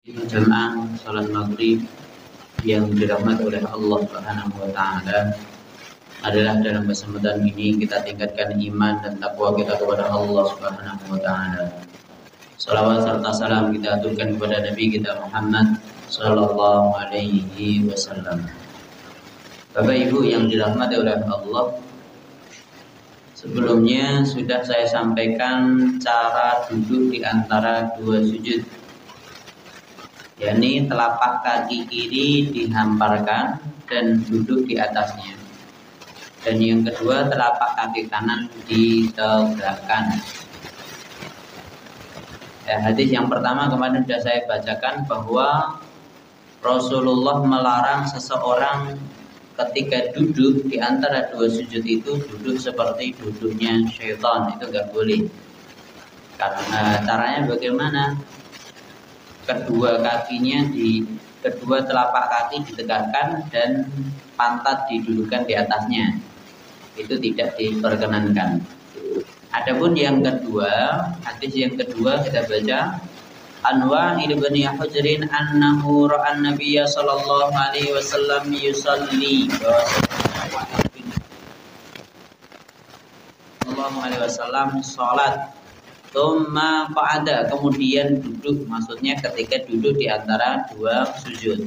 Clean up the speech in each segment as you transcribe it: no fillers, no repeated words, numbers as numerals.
Jamaah salat maghrib yang dirahmati oleh Allah Subhanahu wa taala adalah dalam kesempatan ini kita tingkatkan iman dan takwa kita kepada Allah Subhanahu wa taala. Salawat serta salam kita aturkan kepada Nabi kita Muhammad sallallahu alaihi wasallam. Bapak Ibu yang dirahmati oleh Allah, sebelumnya sudah saya sampaikan cara duduk di antara dua sujud, yakni telapak kaki kiri dihamparkan dan duduk di atasnya. Dan yang kedua, telapak kaki kanan ditegakkan. Hadis yang pertama kemarin sudah saya bacakan bahwa Rasulullah melarang seseorang ketika duduk di antara dua sujud itu duduk seperti duduknya syaitan. Itu nggak boleh. Karena caranya bagaimana? Kedua telapak kaki ditegakkan dan pantat didudukkan di atasnya. Itu tidak diperkenankan. Adapun yang kedua, hadis yang kedua kita baca, Anwa ibn Hujrin annahu ra'an Nabiyya sallallahu alaihi wasallam yusalli sallallahu alaihi wasallam salat tsumma qa'ada, kemudian duduk, maksudnya ketika duduk di antara dua sujud.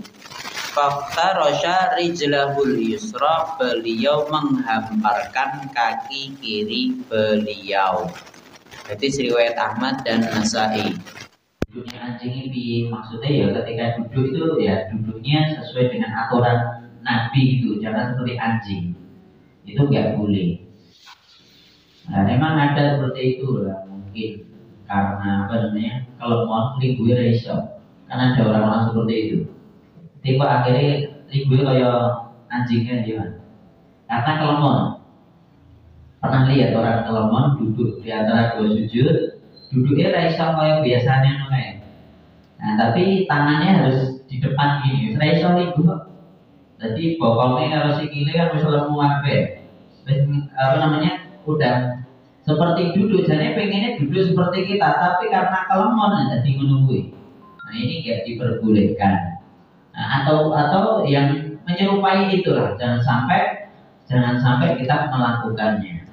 Faftarasha rijlahul yusra, beliau menghamparkan kaki kiri beliau. Jadi riwayat Ahmad dan Nasai. Duduknya anjing ini maksudnya ya ketika duduk itu ya duduknya sesuai dengan aturan Nabi gitu, jangan seperti anjing. Itu nggak boleh. Nah, memang ada seperti itu lah, mungkin karena apa namanya, kalau mau ribu reso, karena ada orang-orang seperti itu. Tiba akhirnya ribu kayak anjingnya dia. Karena kelemon, pernah lihat orang kelemon duduk di antara dua sujud, duduknya reso kayak biasanya namanya. Nah, tapi tangannya harus di depan gini, reso ribu. Jadi bokongnya kalau sikile kan bisa lemu apa namanya, udah seperti duduk, jadi pengennya duduk seperti kita, tapi karena kelemon jadi menunggu. Nah, ini tidak diperbolehkan. Nah, atau yang menyerupai itulah, jangan sampai kita melakukannya.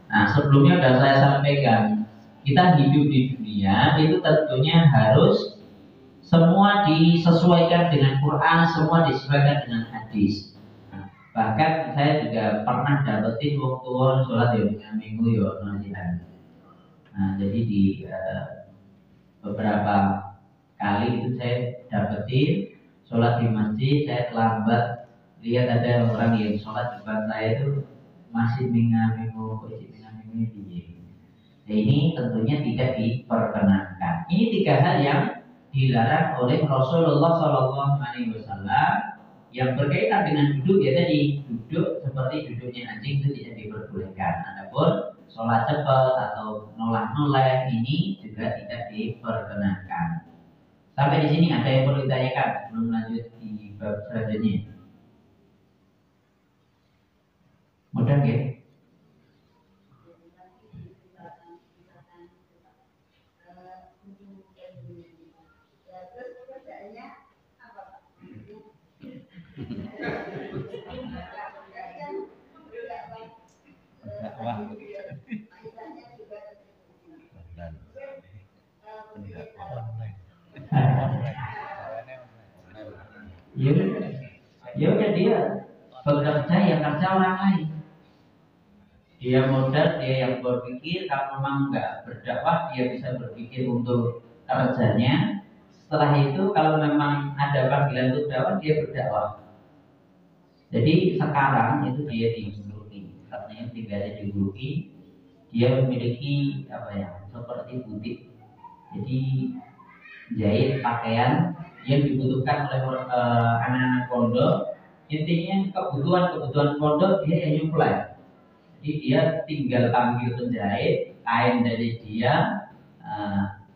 Nah, sebelumnya sudah saya sampaikan, kita hidup di dunia itu tentunya harus semua disesuaikan dengan Quran, semua disesuaikan dengan hadis. Bahkan saya juga pernah dapetin waktu sholat ya minggu ya nasihat. Nah, jadi di beberapa kali itu saya dapetin sholat di masjid, saya terlambat, lihat ada orang yang sholat depan saya itu masih minggu ini. Nah, ini tentunya tidak diperkenankan. Ini tiga hal yang dilarang oleh Rasulullah SAW. Yang berkaitan dengan duduk ya tadi, duduk seperti duduknya anjing itu tidak diperbolehkan. Adapun sholat cepat atau noleh-noleh ini juga tidak diperkenankan. Sampai di sini ada yang perlu ditanyakan sebelum lanjut di bab selanjutnya? Mudah ya? Ya udah dia bekerja yang kerja orang lain. Dia modal, dia yang berpikir. Kalau memang nggak berdakwah, dia bisa berpikir untuk kerjanya. Setelah itu kalau memang ada panggilan untuk dakwah, dia berdakwah. Jadi sekarang itu dia dimiliki, katanya tinggalnya dimiliki. Dia memiliki seperti butik. Jadi jahit pakaian yang dibutuhkan oleh anak-anak pondok. Intinya kebutuhan pondok dia yang nyuplai. Jadi dia tinggal panggil penjahit, kain dari dia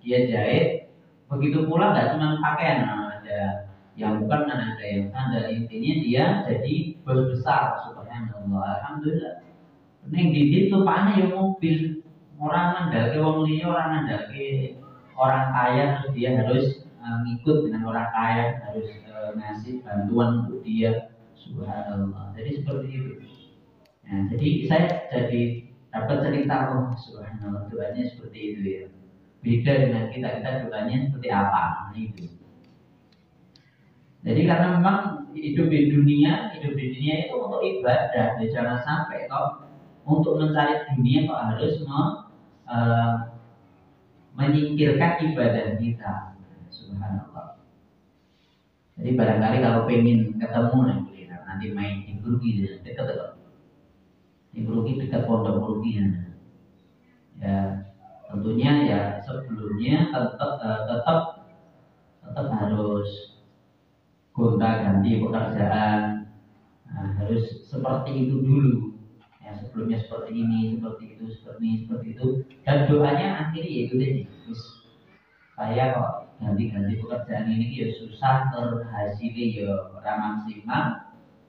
jahit. Begitu pula nggak cuma pakaian, ada yang bukan, ada yang sandal. Intinya dia jadi bos besar, subhanallah, alhamdulillah. Neng didi tuh pana yang mobil, orang nandalke wong liya, orang nandalke orang kaya, terus dia harus ngikut dengan orang kaya, harus ngasih bantuan untuk dia. Subhanallah. Jadi seperti itu. Nah, jadi saya jadi dapat cerita, oh subhanallah, doanya seperti itu ya. Beda dengan kita doanya seperti apa? Nah, itu. Jadi karena memang hidup di dunia itu untuk ibadah, jadi jangan sampai kok untuk mencari dunia kok harus menyingkirkan ibadah kita. Subhanallah. Jadi barangkali kalau pengen ketemu nanti main di Burgi dekat di Burgi dekat Pondok Burgi ya. Tentunya ya sebelumnya tetap harus gonta-ganti pekerjaan. Nah, harus seperti itu dulu. Ya, sebelumnya seperti ini, seperti itu. Dan doanya akhirnya ya itu tadi. Terus saya kok ganti-ganti pekerjaan ini ya susah, terhasilnya ya ramah maksimal.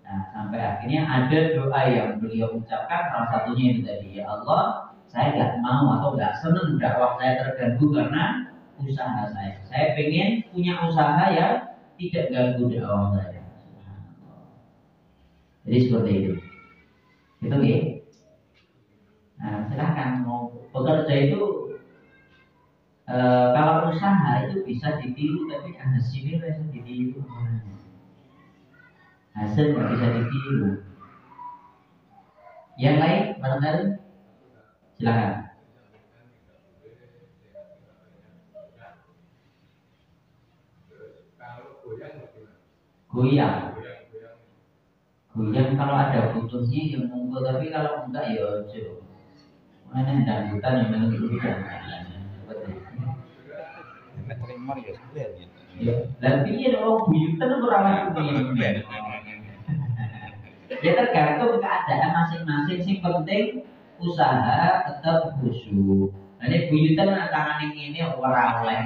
Nah, sampai akhirnya ada doa yang beliau ucapkan, salah satunya itu tadi, ya Allah, saya nggak mau atau nggak senang dakwah saya terganggu karena usaha saya. Saya pengen punya usaha yang tidak ganggu dakwah saya. Jadi seperti itu. Itu ya. Nah, silahkan mau bekerja itu kalau usaha itu bisa ditiru, tapi hasilnya bisa ditiru. Hasil nggak bisa ditiru. Yang lain barangkali silakan. Goyang kalau ada butuhnya yang monggo, tapi kalau enggak ya ojo. Mana dangdutan yang memang itu kan. Tremor ya sebenarnya. Ya, tapi ya dong buyutan ora ini. Ya tergantung keadaan masing-masing. Sing penting usaha tetap khusyuk. Nanti buyutan tangan ini ora oleh.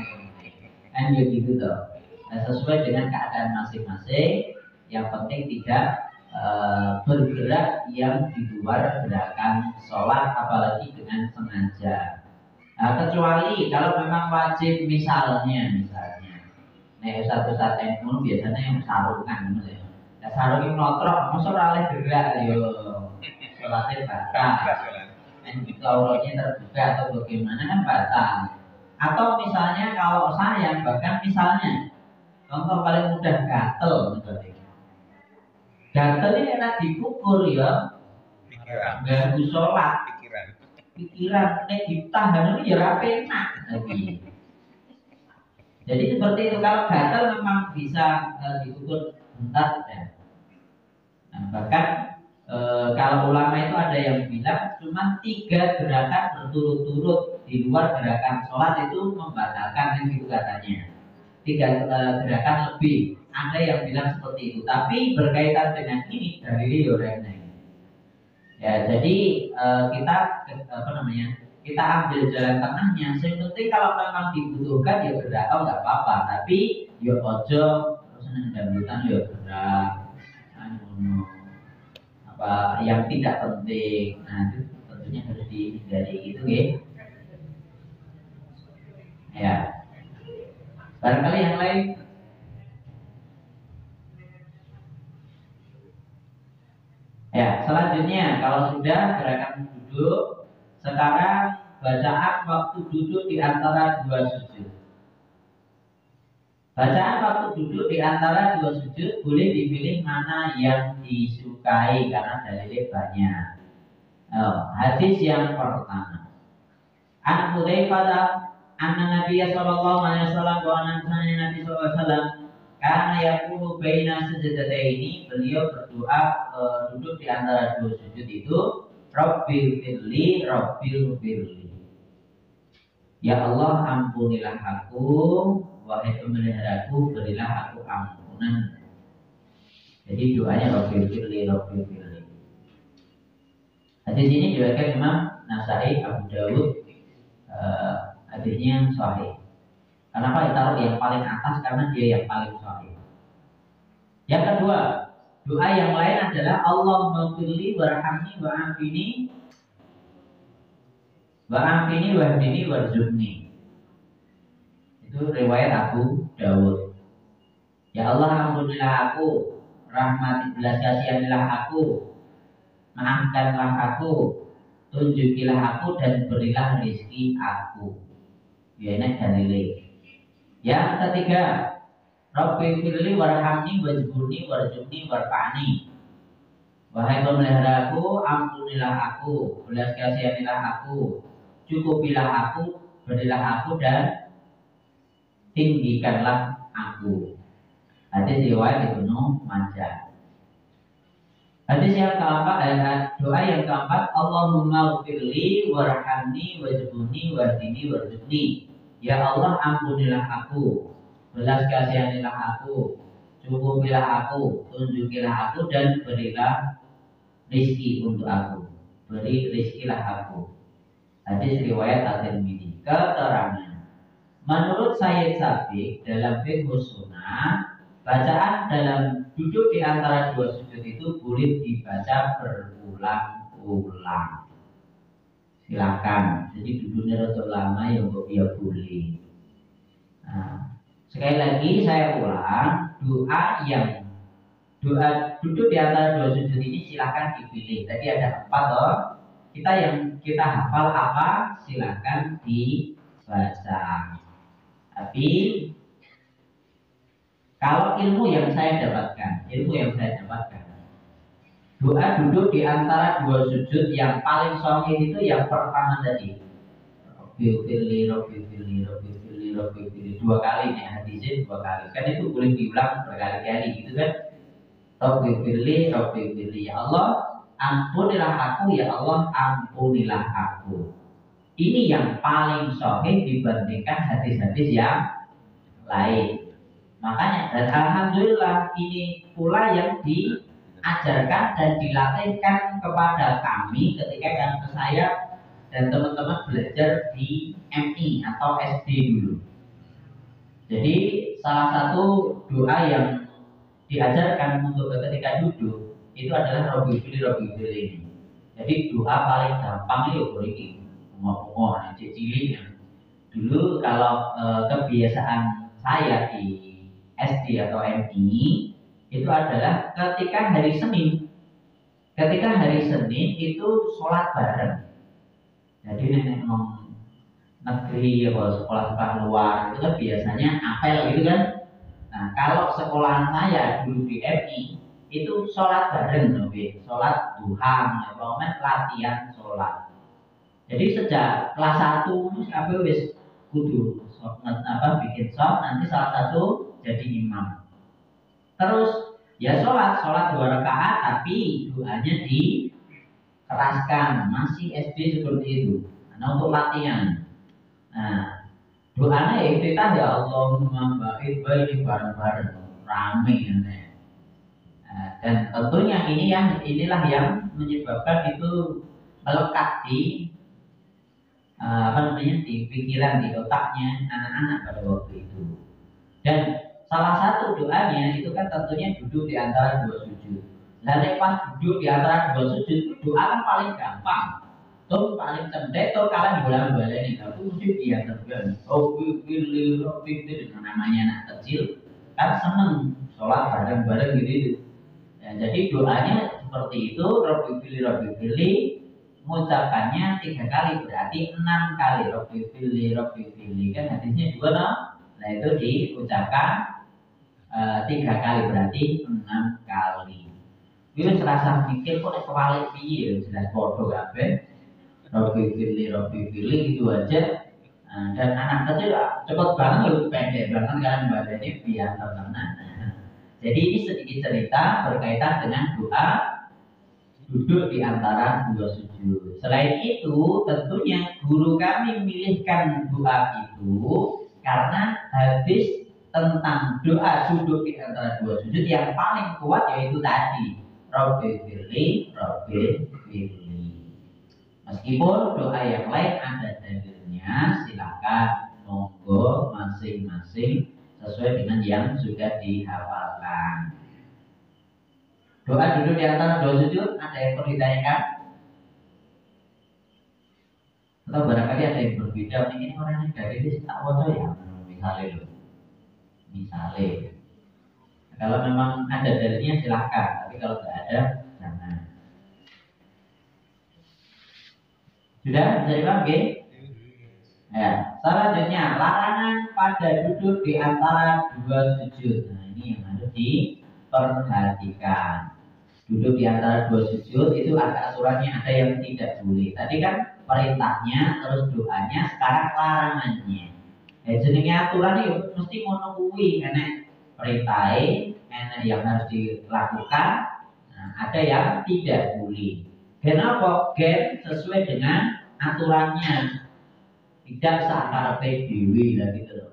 Kan ya gitu toh. Nah, sesuai dengan keadaan masing-masing. Yang penting tidak bergerak yang di luar gerakan sholat, apalagi dengan sengaja. Nah, kecuali kalau memang wajib, misalnya, nah ustadz NU biasanya yang sarungan, ya sarungin notrok, masa oleh gerak, yo sholatnya batal, dan jika auratnya terbuka atau bagaimana kan batal. Atau misalnya kalau saya bahkan misalnya, contoh paling mudah gatel, gatel ini enak dikukur ya, ganggu sholat, pikiran, ditahan ini ya enak lagi. Jadi seperti itu, kalau gatel memang bisa dikukur bentar ya. Nah, bahkan kalau ulama itu ada yang bilang cuma 3 gerakan berturut-turut di luar gerakan sholat itu membatalkan, kan gitu katanya. 3 gerakan lebih, ada yang bilang seperti itu. Tapi berkaitan dengan ini dari Yorena. Ya, jadi kita kita ambil jalan tengahnya. Yang penting kalau memang dibutuhkan ya gerak, nggak apa-apa. Tapi ya ojo terus dangdutan ya gerak, apa yang tidak penting. Nah itu tentunya harus dihindari gitu ya. Ya. Barangkali yang lain. Ya, selanjutnya kalau sudah gerakan duduk, sekarang bacaan waktu duduk di antara 2 sujud. Bacaan waktu duduk di antara 2 sujud boleh dipilih mana yang disukai karena dalilnya banyak. Hadis yang pertama. An Hudzaifah anna Nabiya sallallahu alaihi wasallam wa anna Nabi sallallahu alaihi wasallam karena yaqulu baina sajdataini, beliau berdoa duduk di antara 2 sujud itu, Rabbil firli, Rabbil firli. Ya Allah, ampunilah aku, wahai pemeliharaku, berilah aku ampunan. Jadi doanya Rabbil firli, Rabbil firli. Hadis ini diriwayatkan Imam Nasai, Abu Dawud, hadisnya sahih. Kenapa ditaruh yang paling atas? Karena dia yang paling sahih. Yang kedua, doa yang lain adalah Allahumma firli warhamni wa'afini wahdini warzuqni. Itu riwayat Abu Daud. Ya Allah, ampunilah aku, rahmati belas kasihanilah aku, maafkanlah aku, tunjukilah aku dan berilah rezeki aku. Ya ini dalile. Yang ketiga, Rabbi firli warhamni wajburni warjubni warfa'ni. Wahai pemeliharaku, ampunilah aku, belas kasihanilah aku, cukupilah aku, berilah aku dan tinggikanlah aku. Hadis riwayat Ibnu Majah. Hadis yang keempat, doa yang keempat, Allahumma firli warhamni wajburni wardini warjubni. Ya Allah, ampunilah aku, belas kasihanilah aku, cukupilah aku, tunjukilah aku dan berilah rizki untuk aku. Beri rizkilah aku. Hadis riwayat At-Tirmidzi. Keterangan. Menurut Sayyid Sabiq dalam fiqh sunnah, bacaan dalam duduk di antara dua sujud itu boleh dibaca berulang-ulang. Silakan. Jadi duduknya rada lama ya dia boleh. Nah, sekali lagi saya ulang, doa duduk di antara dua sujud ini silakan dipilih. Tadi ada 4 loh. Kita hafal apa silakan dibaca. Tapi kalau ilmu yang saya dapatkan, doa duduk di antara dua sujud yang paling sahih itu yang pertama tadi. Robbi firli 2 kali nih, hadisnya 2 kali. Kan itu boleh diulang berkali-kali gitu kan. Robbi firli, ya Allah, ampunilah aku, ya Allah, ampunilah aku. Ini yang paling sahih dibandingkan hadis-hadis yang lain. Makanya dan alhamdulillah ini pula yang diajarkan dan dilatihkan kepada kami ketika saya dan teman-teman belajar di MI atau SD dulu. Jadi salah satu doa yang diajarkan untuk ketika duduk itu adalah Robbi firli ini. Jadi doa paling gampang itu begini, ngomong cilik. Dulu kalau kebiasaan saya di SD atau MI itu adalah ketika hari Senin itu sholat bareng. Jadi nenek negeri atau sekolah luar itu kan biasanya apel gitu kan. Nah kalau sekolahan saya dulu di MI itu sholat bareng, sholat duha, latihan sholat. Jadi sejak kelas 1 sampai wis kudu bikin sholat, nanti salah satu jadi imam. Terus ya sholat 2 rakaat tapi doanya dikeraskan, masih SD seperti itu. Nah untuk latihan. Nah doanya ya kita ya Allahumma ba'id baini bareng-bareng rame ya. Dan tentunya inilah yang menyebabkan itu melekat di di pikiran, di otaknya anak-anak pada waktu itu. Dan salah satu doanya itu kan tentunya duduk di antara dua sujud. Lalu pas duduk di antara dua sujud itu doa kan paling gampang. Tuh paling cendek tuh kalian bola-bola ini tapi mesti diajarkan. Pilih dengan namanya anak kecil kan seneng sholat bareng-bareng gitu. Ya, jadi doanya seperti itu, Robbi firli, mengucapkannya 3 kali berarti 6 kali. Robbi firli kan hadisnya 2 no? Nah itu diucapkan 3 kali berarti 6 kali. Itu serasa mikir kok kebalik piye jelas bodoh kabeh. Robbi firli gitu aja. Dan anak kecil cepet banget loh, pendek banget kan badannya biar tenang. Jadi ini sedikit cerita berkaitan dengan doa duduk di antara dua sujud. Selain itu, tentunya guru kami memilihkan doa itu karena hadis tentang doa duduk di antara dua sujud yang paling kuat yaitu tadi Robbi firli. Meskipun doa yang lain ada dalilnya, silakan monggo masing-masing sesuai dengan yang sudah dihafalkan. Doa duduk di antara dua sujud ada yang perlu ditanyakan? Atau barangkali ada yang berbeda? Ini orangnya dari ini tak wajah ya, misalnya loh. misalnya. Kalau memang ada dalilnya silahkan, tapi kalau tidak ada jangan. Sudah bisa dipahami? Ya, selanjutnya larangan pada duduk di antara dua sujud. Nah, ini yang harus diperhatikan. Duduk di antara dua sujud itu ada aturannya, ada yang tidak boleh. Tadi kan perintahnya, terus doanya, sekarang larangannya. Jenenge aturan itu mesti ngono kuwi, karena perintahnya enak yang harus dilakukan, nah, ada yang tidak boleh. Kenapa? Gen sesuai dengan aturannya, tidak sakarepe dhewe lah gitu loh.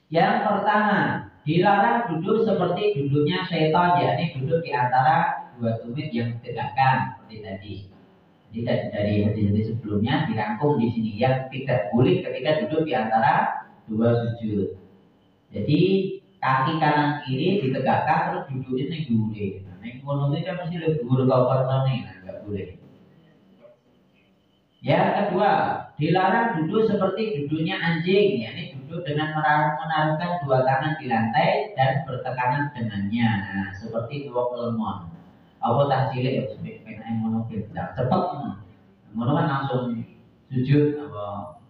Yang pertama, dilarang duduk seperti duduknya syaitan, yakni duduk di antara dua tumit yang ditegakkan seperti tadi. Jadi dari hadis-hadis sebelumnya dirangkum di sini yang tidak boleh ketika duduk di antara dua sujud. Jadi kaki kanan kiri ditegakkan terus duduknya ning dhuwure. Nah, ning ngono iki kan mesti lebih dhuwur karo persone, nah enggak boleh. Yang kedua, dilarang duduk seperti duduknya anjing, yakni duduk dengan menaruhkan dua tangan di lantai dan bertekanan dengannya. Nah, seperti dua lemon. Apa tak cilik ya sampai pengen ngono tidak cepet. Ngono kan langsung sujud apa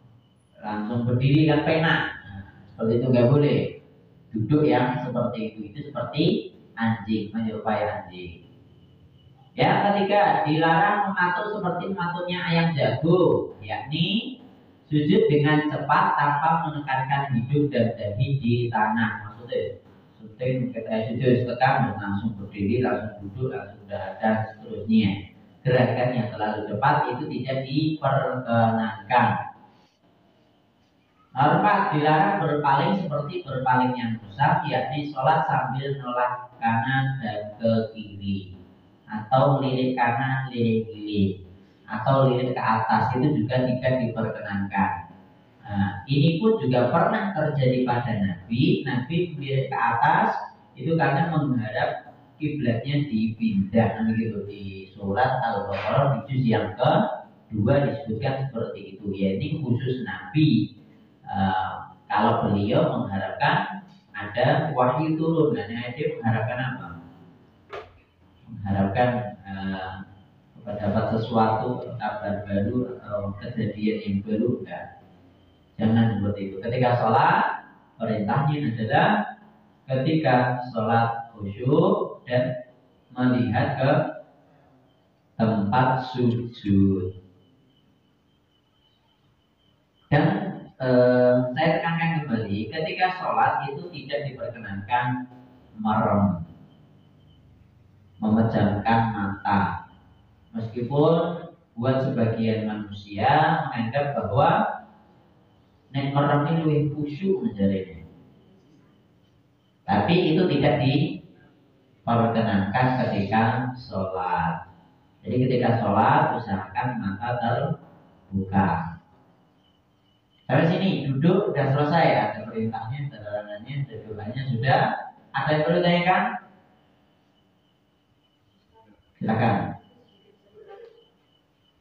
langsung berdiri kan penak. Nah, seperti itu nggak boleh. Duduk yang seperti itu seperti anjing, menyerupai anjing. Yang ketiga, dilarang mengatur seperti mengaturnya ayam jago, yakni sujud dengan cepat tanpa menekankan hidung dan dahi di tanah. Maksudnya, syuting kita sujud tekan langsung berdiri, langsung duduk, langsung dan seterusnya. Gerakan yang terlalu cepat itu tidak diperkenankan. Nomor 4, dilarang berpaling seperti berpaling yang rusak, yakni sholat sambil nolak kanan dan ke kiri, atau lirik kanan, lirik kiri, atau lirik ke atas, itu juga tidak diperkenankan. Nah, ini pun juga pernah terjadi pada Nabi. Nabi lirik ke atas itu karena mengharap kiblatnya dipindah. Nah, begitu di surat Al-Baqarah di juz yang kedua disebutkan seperti itu. Ya, ini khusus Nabi. Kalau beliau mengharapkan ada wahyu turun, dan dia mengharapkan apa? Mengharapkan dapat sesuatu, kabar baru atau kejadian yang baru. Jangan seperti itu. Ketika sholat, perintahnya adalah ketika sholat khusyuk dan melihat ke tempat sujud. Dan saya tekankan kembali, ketika sholat itu tidak diperkenankan merem, memejamkan mata. Meskipun buat sebagian manusia menganggap bahwa nek merem ini lebih khusyuk menjadinya, tapi itu tidak diperkenankan ketika sholat. Jadi ketika sholat usahakan mata terbuka. Sampai sini duduk sudah selesai, ada perintahnya, ada larangannya, ada doanya sudah. Ada yang perlu ditanyakan? Silakan.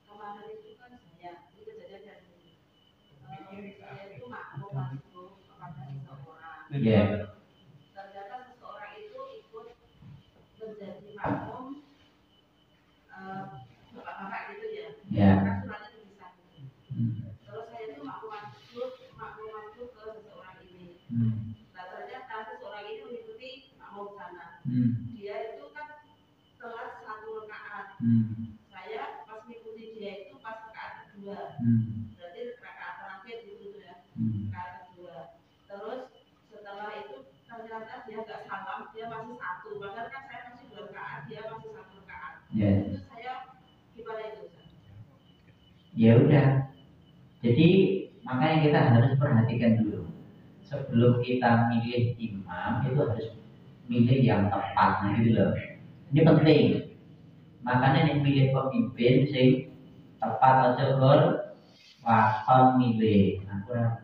Kemarin itu kan saya itu kejadian saya itu makmum masuk kepada seseorang. Iya. Ternyata seseorang itu ikut menjadi makmum bapak gitu ya. Iya. Kan suratnya tulisan. Terus saya itu makmum masuk ke seseorang ini. Nah ternyata seseorang ini mengikuti makmum sana. Dia itu kan telat 1 rakaat. Saya pas mengikuti dia itu pas rakaat kedua. Berarti rakaat terakhir gitu ya. Rakaat kedua. Terus setelah itu ternyata dia nggak salam, dia masih 1. Padahal kan saya masih 2 rakaat, dia masih 1 rakaat. Itu saya gimana itu? Ya udah. Jadi makanya kita harus perhatikan dulu. Sebelum kita milih imam itu harus milih yang tepat, gitu loh. Ini penting. Makanya yang milih pemimpin sing tepat aja waktu milih. Nah, kurang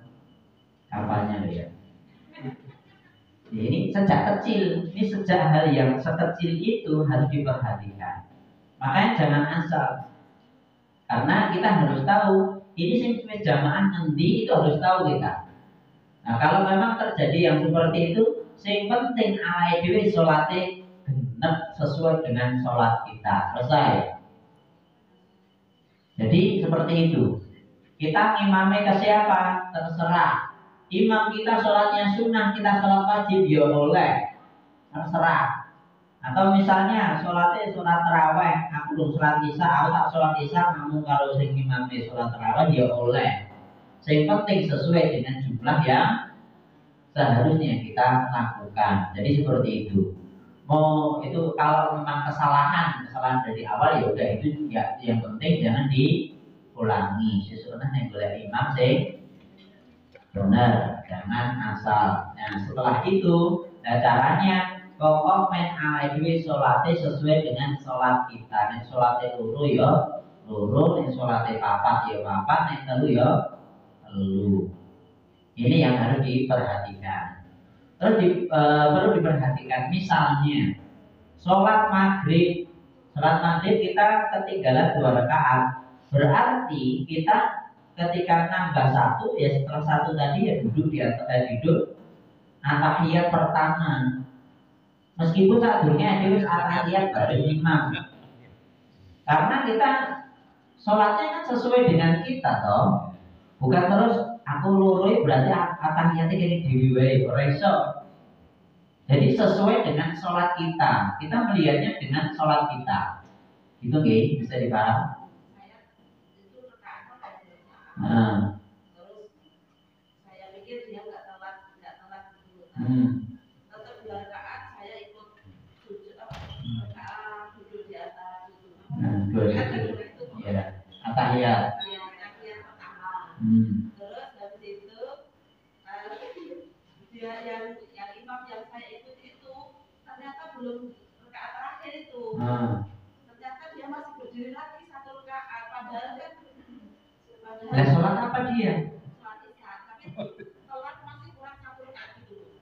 kampanye loh ya. Ini sejak kecil, ini sejak hal yang sekecil itu harus diperhatikan. Makanya jangan asal. Karena kita harus tahu ini sing jamaah nanti itu harus tahu kita. Nah, kalau memang terjadi yang seperti itu, yang penting awake dhewe salate genep sesuai dengan sholat kita. Selesai. Jadi seperti itu. Kita ngimami ke siapa? Terserah. Imam kita sholatnya sunnah, kita sholat wajib, ya boleh. Terserah. Atau misalnya sholatnya sholat taraweh, aku belum sholat isya, aku tak sholat isya, kamu kalau sing imami sholat taraweh, ya boleh. Yang penting sesuai dengan jumlah yang seharusnya kita lakukan. Jadi seperti itu. Mau itu kalau memang kesalahan dari awal, ya udah itu ya, yang penting jangan diulangi. Sesuatu yang boleh imam sih benar, jangan asal. Nah setelah itu, nah, caranya pokok men awake sholatnya sesuai dengan sholat kita. Nek sholatnya loro ya loro, nek sholatnya papat ya papat, nek telu ya telu. Ini yang harus diperhatikan. Terus perlu diperhatikan, misalnya sholat maghrib kita ketinggalan 2 rakaat, berarti kita ketika nambah 1 ya setelah 1 tadi ya duduk duduk atahiyat pertama, meskipun saat dunia itu atahiyat bareng imam, karena kita sholatnya kan sesuai dengan kita toh, bukan terus aku lurui berarti atahiyatnya kayak dewi reso. Jadi sesuai dengan sholat kita, kita melihatnya dengan sholat kita, itu bisa dipaham. Terus saya pikir dia nggak telat dulu. Tetap 2 rakaat saya ikut sujud duduk di atas itu. Ya, atahiyat. Pertama. Terus habis itu dia yang imam yang saya ikut itu ternyata belum rakaat terakhir itu. Ternyata dia masih berdiri lagi 1 rakaat, padahal kan Nah, sholat apa dia? Sholat isya, tapi sholat masih kurang 1 rakaat gitu.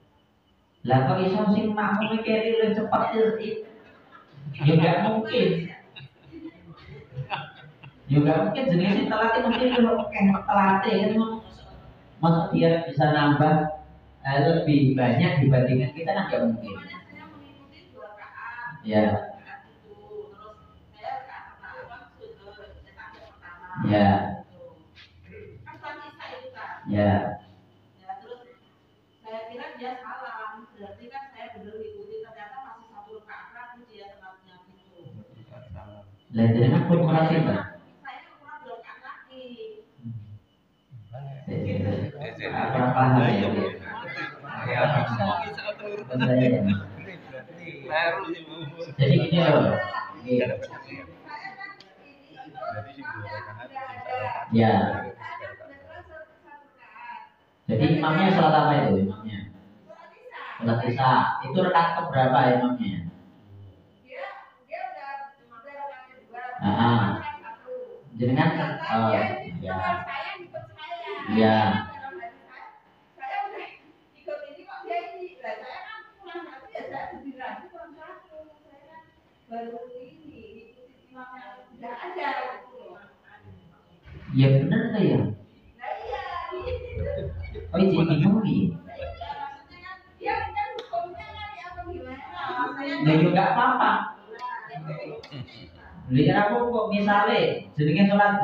Lah kok iso sing makmum keri luwih cepet itu? Ya enggak mungkin. Ya enggak mungkin jenenge sing telat mesti lu telate kan. Masa dia bisa nambah lebih banyak dibandingkan kita kan enggak mungkin. Makanya saya mengikuti 2 rakaat. Ya. Terus saya rakaat pertama sujud pertama. Ya. Ya, terus saya kira dia salah, berarti kan saya benar mengikuti, ternyata masih 1 rakaat dia telatnya gitu. Lah jadi kan pun merasa kan? Saya kurang 2 rakaat lagi. Apa paham ya? Jadi gini loh. Ya. Jadi imamnya sholat apa itu imamnya? Sholat isya. Itu rakaat keberapa imamnya? Dia udah rakaat kedua. Jadi kan ya. Saya ikut saya. Ya. Saya udah ikut ini kok dia ini. Lah saya kan kurang satu ya, saya berdiri lagi kurang 1. Saya kan baru ini ikuti imamnya udah ada gitu. Ya benar lah ya. Nah iya. Oh ini imami. Maksudnya kan dia kan hukumnya kan ya apa gimana? Nah juga nggak apa-apa. Lihat aku kok misalnya jenenge sholat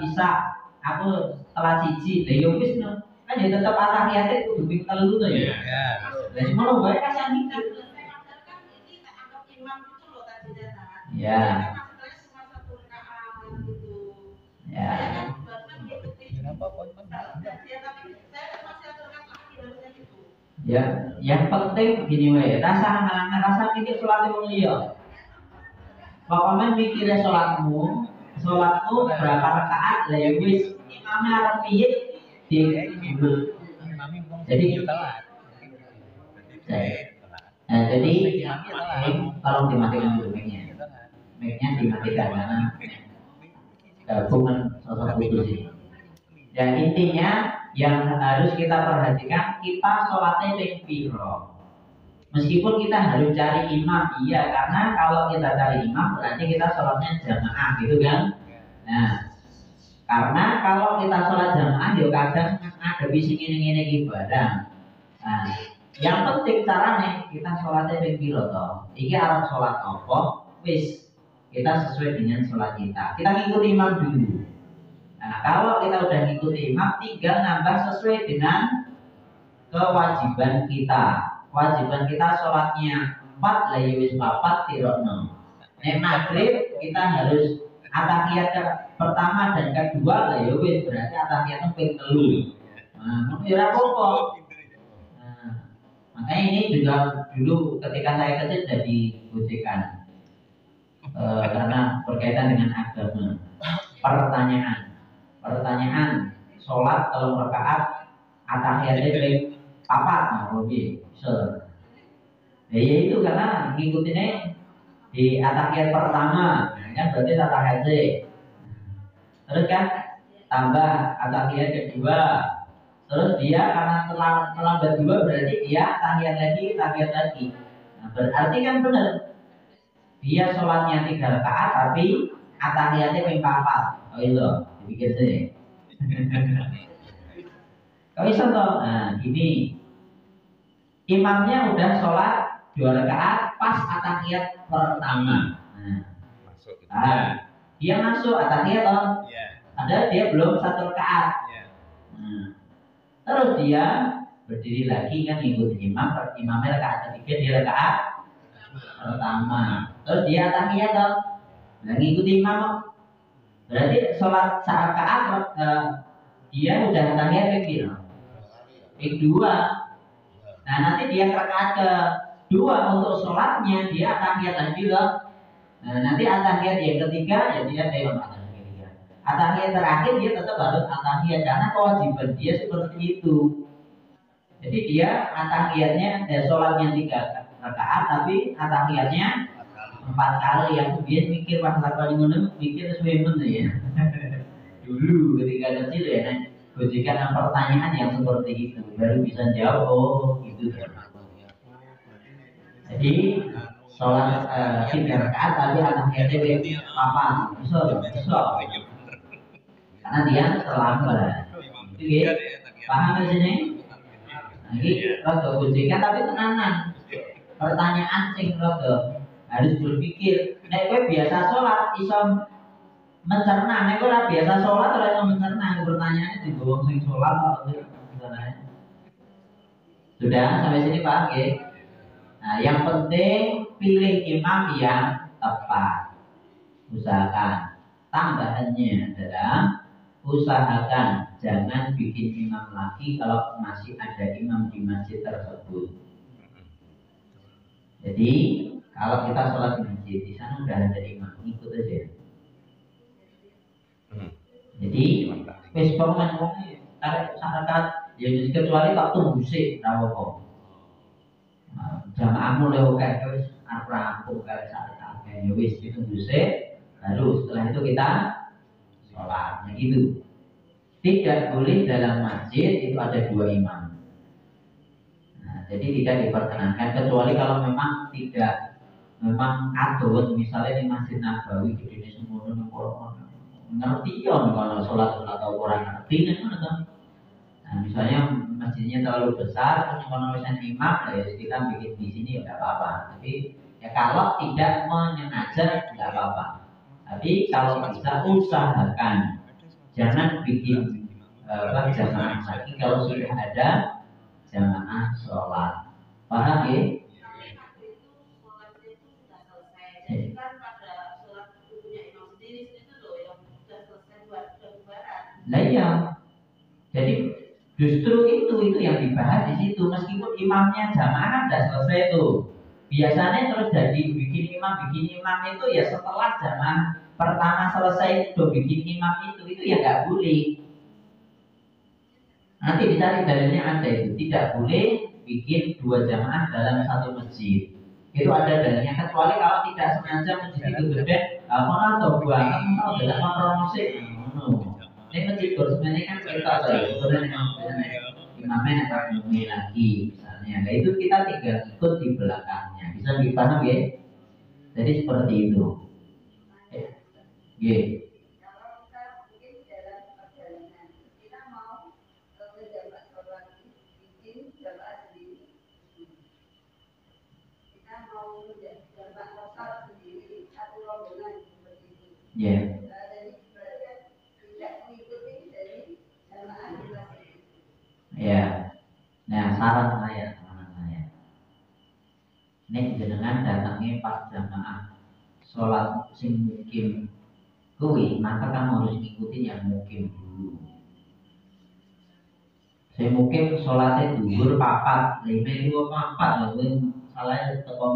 isya, aku setelah siji, lah yo wis no. Kan ya tetep atahiyate kudu ping 3 to ya. Iya. Lah cuma lo bae kasih mikir. Saya kan ini tak anggap imam itu loh tadinya kan. Ya. Masalahnya cuma 1 rakaat gitu. Ya. Saya kan bahkan ngikuti. Kenapa kok cuma ya tapi saya masih 1 rakaat lagi harusnya gitu. Ya, yang penting gini wae, rasa mikir sholat wong liya. Pokoknya mikirnya sholatmu berapa rakaat lah ya wis imamnya arep piye di jadi jadi tolong dimatikan dulu mic-nya dimatikan karena gabungan sosok kudus ini. Dan intinya yang harus kita perhatikan, kita sholatnya ping piro. Meskipun kita harus cari imam, iya, karena kalau kita cari imam berarti kita sholatnya jamaah gitu kan. Nah, karena kalau kita sholat jamaah ya kadang ngadepi sing ngene-ngene iki barang. Nah, yang penting caranya kita sholatnya ping piro to. Iki arep sholat apa? Wis kita sesuai dengan sholat kita. Kita ngikut imam dulu. Nah, kalau kita udah ngikut imam, tinggal nambah sesuai dengan kewajiban kita. Kewajiban kita sholatnya 4 lah ya wis 4 tirokno. Nek maghrib kita harus atahiyat pertama dan kedua lah ya wis berarti atahiyat ping 3. Nah, ora apa-apa. Nah, makanya ini juga dulu ketika saya kecil jadi gojekan. Karena berkaitan dengan agama. Pertanyaan sholat kalau rakaat atahiyatnya ping 4 nah oke. Ya itu karena ngikutinnya di atahiyat pertama kan berarti atahiyat C. Terus kan tambah atahiyat kedua. Terus dia karena terlambat 2 berarti dia atahiyat lagi. Nah, berarti kan benar. Dia sholatnya 3 rakaat tapi atahiyatnya ping 4. Oh itu dipikir sih. Kau bisa toh? Nah gini. Imamnya udah sholat 2 rakaat pas atahiyat pertama. Nah, dia masuk atahiyat toh. Padahal dia belum 1 rakaat. Terus dia berdiri lagi kan ngikut imam. Imamnya rakaat ketiga, dia rakaat pertama. Terus dia atahiyat toh. Nah ngikut imam. Berarti sholat 1 rakaat dia udah atahiyat ping 2. Nah nanti dia rakaat kedua untuk sholatnya dia atahiyat lagi loh. Nah nanti atahiyat yang ketiga ya dia atahiyat terakhir dia tetap harus atahiyat karena kewajiban dia seperti itu. Jadi dia atahiyatnya sholatnya 3 rakaat tapi atahiyatnya 4 kali yang dia mikir pas kali ngono mikir sesuai ya. Dulu ketika kecil ya gojekan pertanyaan yang seperti itu baru bisa jawab oh gitu. Jadi sholat 3 rakaat tapi atahiyatnya ping 4 bisa. Karena dia terlambat. Oke, paham di sini? Lagi rada gojekan tapi tenanan. Pertanyaan sing rada harus berpikir. Nek kowe biasa sholat iso mencerna, nek ora biasa sholat ora iso mencerna. Pertanyaannya di wong sing sholat atau sudah sampai sini paham ya? Nah, yang penting pilih imam yang tepat. Usahakan. Tambahannya adalah usahakan jangan bikin imam lagi kalau masih ada imam di masjid tersebut. Jadi kalau kita sholat di masjid di sana udah ada imam, ikut aja. Jadi wis pemain tarik syarat ya kecuali tak tunggu sih rawopo. Jamaahmu lewat kayak wis rampung kayak saat ya wis ditunggu sih. Lalu setelah itu kita sholat, gitu. Tidak boleh dalam masjid itu ada 2 imam. Nah, jadi tidak diperkenankan kecuali kalau memang memang adon misalnya di Masjid Nabawi di Indonesia semua ngerti ya kalau sholat atau orang ngerti kan. Nah, misalnya masjidnya terlalu besar, kalau misalnya imam, ya kita bikin di sini ya nggak apa-apa. Tapi ya kalau tidak menyengaja nggak apa-apa. Tapi kalau bisa usahakan jangan bikin jamaah lagi kalau sudah ada jamaah sholat. Paham ya? Nah iya, jadi justru itu yang dibahas di situ. Meskipun imamnya jamaah kan sudah selesai tuh. Biasanya terus jadi bikin imam itu ya setelah jamaah pertama selesai itu bikin imam itu ya nggak boleh. Nanti dicari dalilnya ada itu tidak boleh bikin 2 jamaah dalam 1 masjid. Itu ada dalilnya kecuali kalau tidak sengaja masjid itu gede, mana atau buang atau dalam promosi. Ini masjid sebenarnya kan kita imamnya akan lagi misalnya. Nah itu kita tinggal ikut di belakangnya. Bisa dipaham ya? Jadi seperti itu. Kalau kita mungkin dalam perjalanan kita mau ke jamaah Ya. Ya. Nah, saran saya. Nek jenengan datangnya pas jamaah sholat sing mukim kuwi, maka kamu harus ikutin yang mukim dulu. Saya mukim sholatnya duhur papat, lima dua papat, lalu salah teko